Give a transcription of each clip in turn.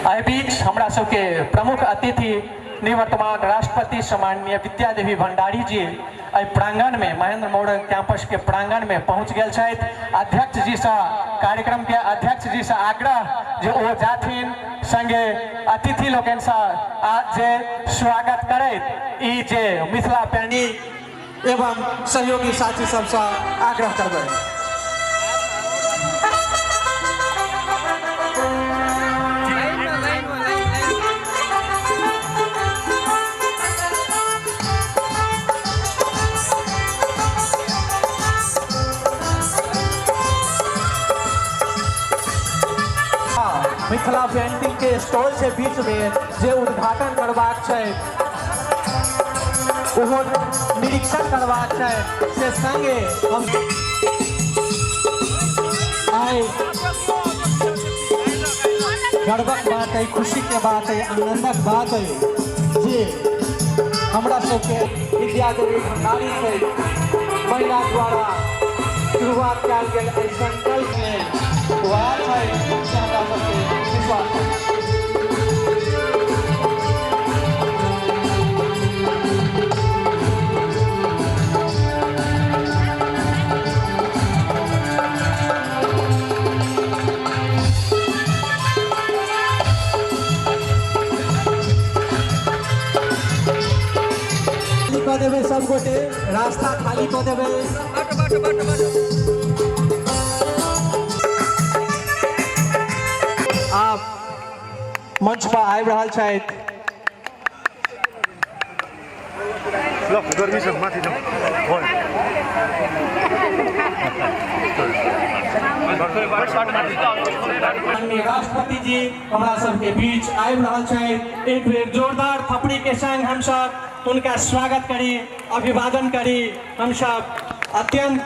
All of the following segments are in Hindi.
एहि बीच हमरा सबके प्रमुख अतिथि निवर्तमान राष्ट्रपति सम्माननीय विद्यादेवी भंडारी जी एहि प्रांगण में महेंद्र मोड़ कैंपस के प्रांगण में पहुंच गए छथि। अध्यक्ष जी से कार्यक्रम के अध्यक्ष जी से आग्रह जे ओ जाथिन संगे अतिथि लोकन से जे स्वागत करैत ई जे मिथिला पेनी एवं सहयोगी साथी सबसे आग्रह करबै। मिथिला पेंटिंग के स्टॉल से बीच में जे उद्घाटन करवाक छै ओहो निरीक्षण करवाक छै से संगे हम आए गर्वक बात है, खुशी के बात है, आनंदक बात है जे हमरा सबके विद्यादेवी भंडारी से महिला द्वारा शुरुआत कयल गेल एहि संकल्प में वह है हमरा सबके विश्वास है। कऽ देबै सब गोटे, रास्ता खाली कऽ देबै। आप मंच पर आबि रहल छथि। राष्ट्रपति जी हमरा सबके बीच आबि रहल छथि। एक बेर जोरदार थपड़ी के संग हम सब उनका स्वागत करी, अभिवादन करी। हम सब अत्यंत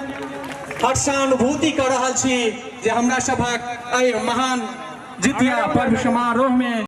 हर्षानुभूति कर रहल छी जे हमरा सभक एहि महान जितिया पर्व समारोह में